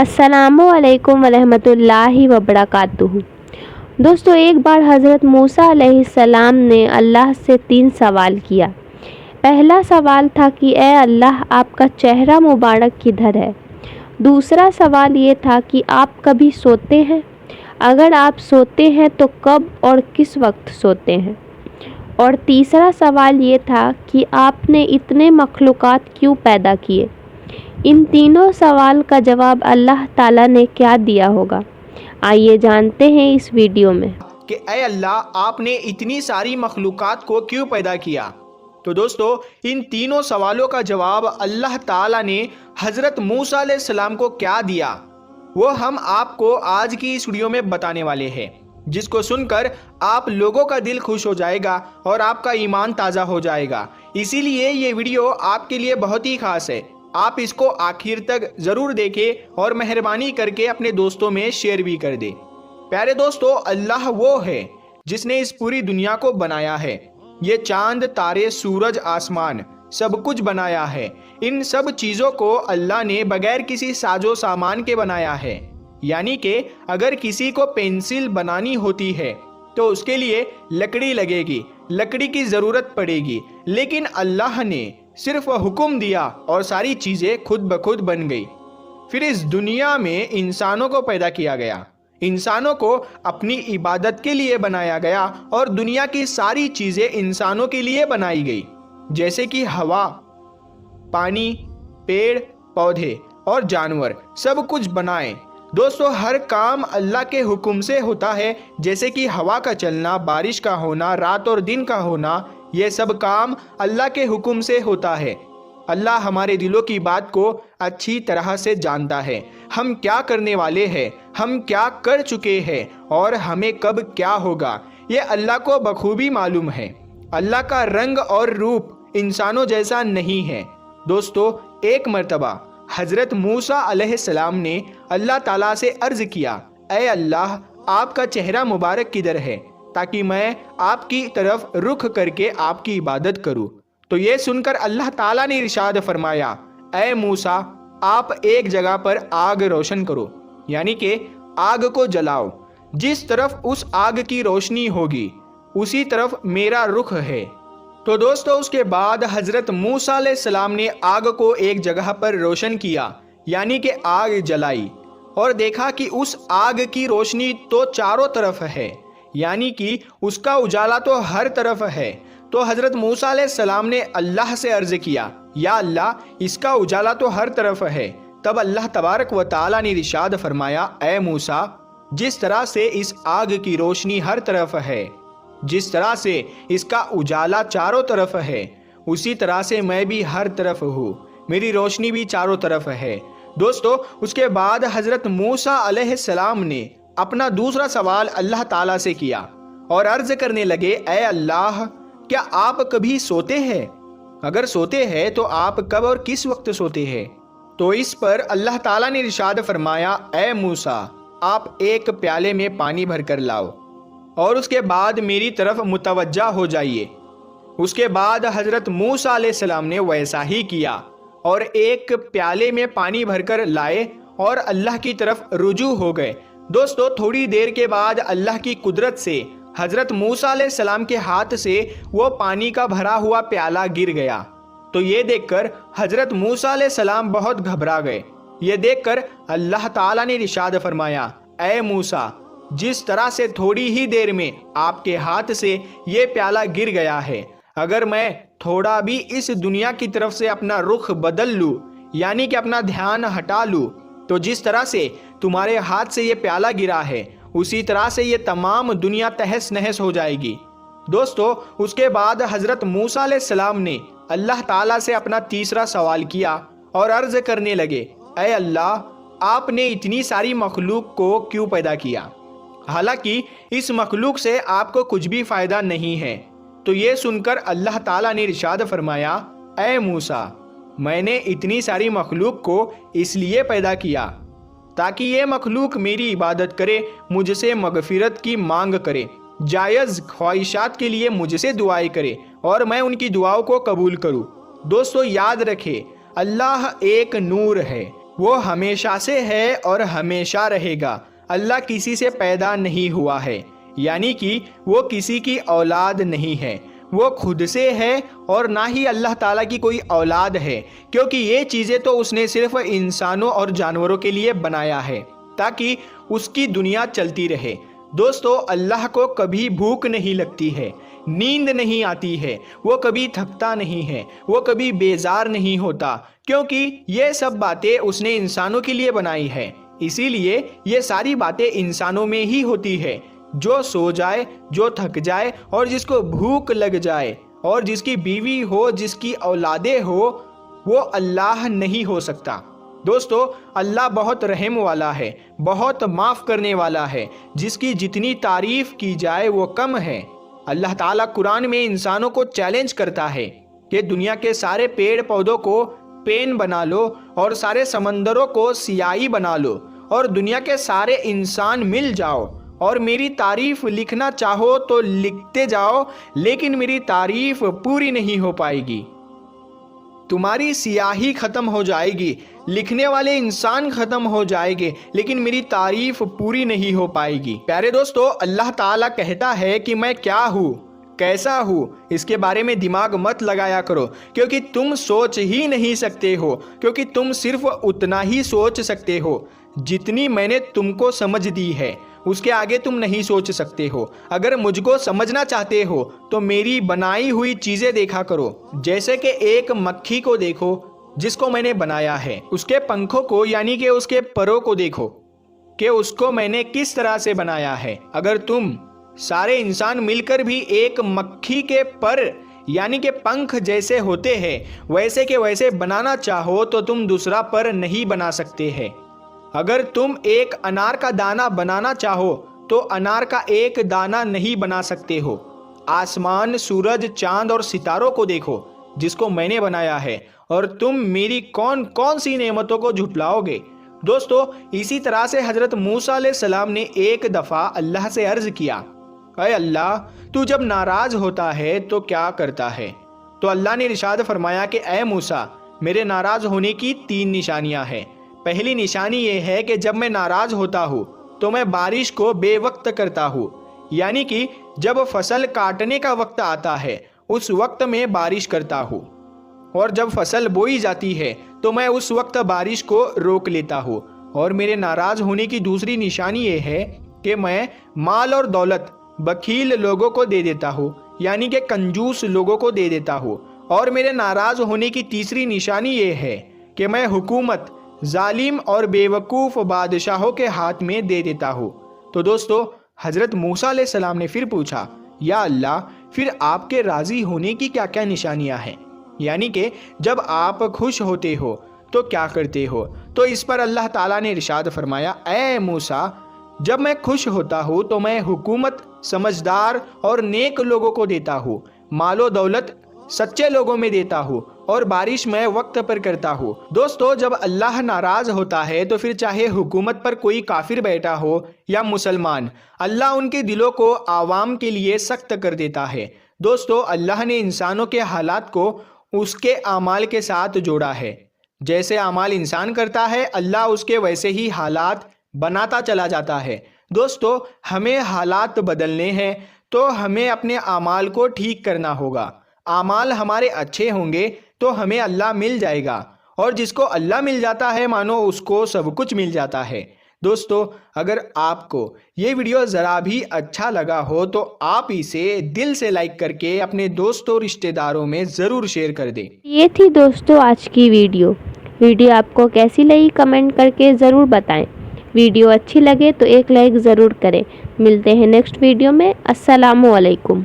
السلام علیکم ورحمۃ اللہ وبرکاتہ۔ دوستو، ایک بار حضرت موسیٰ علیہ السلام نے اللہ سے 3 سوال کیا۔ پہلا سوال تھا کہ اے اللہ، آپ کا چہرہ مبارک کدھر ہے؟ دوسرا سوال یہ تھا کہ آپ کبھی سوتے ہیں؟ اگر آپ سوتے ہیں تو کب اور کس وقت سوتے ہیں؟ اور تیسرا سوال یہ تھا کہ آپ نے اتنے مخلوقات کیوں پیدا کیے؟ ان تینوں سوال کا جواب اللہ تعالیٰ نے کیا دیا ہوگا؟ آئیے جانتے ہیں اس ویڈیو میں کہ اے اللہ، آپ نے اتنی ساری مخلوقات کو کیوں پیدا کیا؟ تو دوستو، ان تینوں سوالوں کا جواب اللہ تعالیٰ نے حضرت موسیٰ علیہ السلام کو کیا دیا، وہ ہم آپ کو آج کی اس ویڈیو میں بتانے والے ہیں، جس کو سن کر آپ لوگوں کا دل خوش ہو جائے گا اور آپ کا ایمان تازہ ہو جائے گا۔ اسی لیے یہ ویڈیو آپ کے لیے بہت ہی خاص ہے، آپ اس کو آخر تک ضرور دیکھیں اور مہربانی کر کے اپنے دوستوں میں شیئر بھی کر دیں۔ پیارے دوستو، اللہ وہ ہے جس نے اس پوری دنیا کو بنایا ہے۔ یہ چاند، تارے، سورج، آسمان سب کچھ بنایا ہے۔ ان سب چیزوں کو اللہ نے بغیر کسی ساز و سامان کے بنایا ہے، یعنی کہ اگر کسی کو پینسل بنانی ہوتی ہے تو اس کے لیے لکڑی لگے گی، لکڑی کی ضرورت پڑے گی، لیکن اللہ نے صرف حکم دیا اور ساری چیزیں خود بخود بن گئی۔ پھر اس دنیا میں انسانوں کو پیدا کیا گیا، انسانوں کو اپنی عبادت کے لیے بنایا گیا اور دنیا کی ساری چیزیں انسانوں کے لیے بنائی گئی، جیسے کہ ہوا، پانی، پیڑ پودے اور جانور سب کچھ بنائے۔ دوستو، ہر کام اللہ کے حکم سے ہوتا ہے، جیسے کہ ہوا کا چلنا، بارش کا ہونا، رات اور دن کا ہونا، یہ سب کام اللہ کے حکم سے ہوتا ہے۔ اللہ ہمارے دلوں کی بات کو اچھی طرح سے جانتا ہے، ہم کیا کرنے والے ہیں، ہم کیا کر چکے ہیں اور ہمیں کب کیا ہوگا، یہ اللہ کو بخوبی معلوم ہے۔ اللہ کا رنگ اور روپ انسانوں جیسا نہیں ہے۔ دوستو، ایک مرتبہ حضرت موسیٰ علیہ السلام نے اللہ تعالیٰ سے عرض کیا، اے اللہ، آپ کا چہرہ مبارک کدھر ہے تاکہ میں آپ کی طرف رخ کر کے آپ کی عبادت کروں؟ تو یہ سن کر اللہ تعالیٰ نے ارشاد فرمایا، اے موسیٰ، آپ ایک جگہ پر آگ روشن کرو، یعنی کہ آگ کو جلاؤ، جس طرف اس آگ کی روشنی ہوگی اسی طرف میرا رخ ہے۔ تو دوستو، اس کے بعد حضرت موسیٰ علیہ السلام نے آگ کو ایک جگہ پر روشن کیا، یعنی کہ آگ جلائی، اور دیکھا کہ اس آگ کی روشنی تو چاروں طرف ہے، یعنی کہ اس کا اجالا تو ہر طرف ہے۔ تو حضرت موسیٰ علیہ السلام نے اللہ سے عرض کیا، یا اللہ، اس کا اجالا تو ہر طرف ہے۔ تب اللہ تبارک و تعالیٰ نے ارشاد فرمایا، اے موسیٰ، جس طرح سے اس آگ کی روشنی ہر طرف ہے، جس طرح سے اس کا اجالا چاروں طرف ہے، اسی طرح سے میں بھی ہر طرف ہوں، میری روشنی بھی چاروں طرف ہے۔ دوستو، اس کے بعد حضرت موسیٰ علیہ السلام نے اپنا دوسرا سوال اللہ تعالیٰ سے کیا اور عرض کرنے لگے، اے اللہ، کیا آپ کبھی سوتے ہیں؟ اگر سوتے ہیں تو آپ کب اور کس وقت سوتے ہیں؟ تو اس پر اللہ تعالیٰ نے ارشاد فرمایا، اے موسیٰ، آپ ایک پیالے میں پانی بھر کر لاؤ اور اس کے بعد میری طرف متوجہ ہو جائیے۔ اس کے بعد حضرت موسیٰ علیہ السلام نے ویسا ہی کیا اور ایک پیالے میں پانی بھر کر لائے اور اللہ کی طرف رجوع ہو گئے۔ دوستو، تھوڑی دیر کے بعد اللہ کی قدرت سے حضرت موسیٰ علیہ السلام کے ہاتھ سے وہ پانی کا بھرا ہوا پیالہ گر گیا۔ تو یہ دیکھ کر حضرت موسیٰ علیہ السلام بہت گھبرا گئے۔ یہ دیکھ کر اللہ تعالیٰ نے ارشاد فرمایا، اے موسیٰ، جس طرح سے تھوڑی ہی دیر میں آپ کے ہاتھ سے یہ پیالہ گر گیا ہے، اگر میں تھوڑا بھی اس دنیا کی طرف سے اپنا رخ بدل لوں، یعنی کہ اپنا دھیان ہٹا لوں، تو جس طرح سے تمہارے ہاتھ سے یہ پیالہ گرا ہے اسی طرح سے یہ تمام دنیا تہس نہس ہو جائے گی۔ دوستو، اس کے بعد حضرت موسیٰ علیہ السلام نے اللہ تعالیٰ سے اپنا تیسرا سوال کیا اور عرض کرنے لگے، اے اللہ، آپ نے اتنی ساری مخلوق کو کیوں پیدا کیا، حالانکہ اس مخلوق سے آپ کو کچھ بھی فائدہ نہیں ہے؟ تو یہ سن کر اللہ تعالیٰ نے ارشاد فرمایا، اے موسیٰ، میں نے اتنی ساری مخلوق کو اس لیے پیدا کیا تاکہ یہ مخلوق میری عبادت کرے، مجھ سے مغفرت کی مانگ کرے، جائز خواہشات کے لیے مجھ سے دعائیں کرے اور میں ان کی دعاؤں کو قبول کروں۔ دوستو، یاد رکھے، اللہ ایک نور ہے، وہ ہمیشہ سے ہے اور ہمیشہ رہے گا۔ اللہ کسی سے پیدا نہیں ہوا ہے، یعنی کہ وہ کسی کی اولاد نہیں ہے، وہ خود سے ہے اور نہ ہی اللہ تعالیٰ کی کوئی اولاد ہے، کیونکہ یہ چیزیں تو اس نے صرف انسانوں اور جانوروں کے لیے بنایا ہے تاکہ اس کی دنیا چلتی رہے۔ دوستو، اللہ کو کبھی بھوک نہیں لگتی ہے، نیند نہیں آتی ہے، وہ کبھی تھکتا نہیں ہے، وہ کبھی بیزار نہیں ہوتا، کیونکہ یہ سب باتیں اس نے انسانوں کے لیے بنائی ہے۔ اسی لیے یہ ساری باتیں انسانوں میں ہی ہوتی ہے۔ جو سو جائے، جو تھک جائے اور جس کو بھوک لگ جائے اور جس کی بیوی ہو، جس کی اولادیں ہو، وہ اللہ نہیں ہو سکتا۔ دوستو، اللہ بہت رحم والا ہے، بہت معاف کرنے والا ہے، جس کی جتنی تعریف کی جائے وہ کم ہے۔ اللہ تعالیٰ قرآن میں انسانوں کو چیلنج کرتا ہے کہ دنیا کے سارے پیڑ پودوں کو پین بنا لو اور سارے سمندروں کو سیاہی بنا لو اور دنیا کے سارے انسان مل جاؤ اور میری تعریف لکھنا چاہو تو لکھتے جاؤ، لیکن میری تعریف پوری نہیں ہو پائے گی۔ تمہاری سیاہی ختم ہو جائے گی، لکھنے والے انسان ختم ہو جائے گے، لیکن میری تعریف پوری نہیں ہو پائے گی۔ پیارے دوستو، اللہ تعالیٰ کہتا ہے کہ میں کیا ہوں، کیسا ہوں، اس کے بارے میں دماغ مت لگایا کرو، کیونکہ تم سوچ ہی نہیں سکتے ہو، کیونکہ تم صرف اتنا ہی سوچ سکتے ہو جتنی میں نے تم کو سمجھ دی ہے، اس کے آگے تم نہیں سوچ سکتے ہو۔ اگر مجھ کو سمجھنا چاہتے ہو تو میری بنائی ہوئی چیزیں دیکھا کرو، جیسے کہ ایک مکھی کو دیکھو جس کو میں نے بنایا ہے، اس کے پنکھوں کو یعنی کہ اس کے پروں کو دیکھو کہ اس کو میں نے کس طرح سے بنایا ہے۔ اگر تم سارے انسان مل کر بھی ایک مکھی کے پر یعنی کہ پنکھ جیسے ہوتے ہیں ویسے کے ویسے بنانا چاہو تو تم دوسرا پر نہیں بنا سکتے ہیں۔ اگر تم ایک انار کا دانہ بنانا چاہو تو انار کا ایک دانہ نہیں بنا سکتے ہو۔ آسمان، سورج، چاند اور ستاروں کو دیکھو جس کو میں نے بنایا ہے، اور تم میری کون کون سی نعمتوں کو جھٹلاؤ گے۔ دوستو، اسی طرح سے حضرت موسیٰ علیہ السلام نے ایک دفعہ اللہ سے عرض کیا، اے اللہ، تو جب ناراض ہوتا ہے تو کیا کرتا ہے؟ تو اللہ نے ارشاد فرمایا کہ اے موسیٰ، میرے ناراض ہونے کی 3 نشانیاں ہیں۔ پہلی نشانی یہ ہے کہ جب میں ناراض ہوتا ہوں تو میں بارش کو بے وقت کرتا ہوں، یعنی کہ جب فصل کاٹنے کا وقت آتا ہے اس وقت میں بارش کرتا ہوں، اور جب فصل بوئی جاتی ہے تو میں اس وقت بارش کو روک لیتا ہوں۔ اور میرے ناراض ہونے کی دوسری نشانی یہ ہے کہ میں مال اور دولت بخیل لوگوں کو دے دیتا ہوں، یعنی کہ کنجوس لوگوں کو دے دیتا ہوں۔ اور میرے ناراض ہونے کی تیسری نشانی یہ ہے کہ میں حکومت ظالم اور بے وقوف بادشاہوں کے ہاتھ میں دے دیتا ہوں۔ تو دوستو، حضرت موسیٰ علیہ السلام نے پھر پوچھا، یا اللہ، پھر آپ کے راضی ہونے کی کیا کیا نشانیاں ہیں؟ یعنی کہ جب آپ خوش ہوتے ہو تو کیا کرتے ہو؟ تو اس پر اللہ تعالیٰ نے ارشاد فرمایا، اے موسیٰ، جب میں خوش ہوتا ہوں تو میں حکومت سمجھدار اور نیک لوگوں کو دیتا ہوں، مال و دولت سچے لوگوں میں دیتا ہوں، اور بارش میں وقت پر کرتا ہوں۔ دوستو، جب اللہ ناراض ہوتا ہے تو پھر چاہے حکومت پر کوئی کافر بیٹھا ہو یا مسلمان، اللہ ان کے دلوں کو عوام کے لیے سخت کر دیتا ہے۔ دوستو، اللہ نے انسانوں کے حالات کو اس کے اعمال کے ساتھ جوڑا ہے۔ جیسے اعمال انسان کرتا ہے، اللہ اس کے ویسے ہی حالات بناتا چلا جاتا ہے۔ دوستو، ہمیں حالات بدلنے ہیں تو ہمیں اپنے اعمال کو ٹھیک کرنا ہوگا۔ اعمال ہمارے اچھے ہوں گے تو ہمیں اللہ مل جائے گا، اور جس کو اللہ مل جاتا ہے مانو اس کو سب کچھ مل جاتا ہے۔ دوستو، اگر آپ کو یہ ویڈیو ذرا بھی اچھا لگا ہو تو آپ اسے دل سے لائک کر کے اپنے دوستوں رشتہ داروں میں ضرور شیئر کر دیں۔ یہ تھی دوستو آج کی ویڈیو آپ کو کیسی لگی کمنٹ کر کے ضرور بتائیں۔ ویڈیو اچھی لگے تو ایک لائک ضرور کریں۔ ملتے ہیں نیکسٹ ویڈیو میں۔ السلام علیکم۔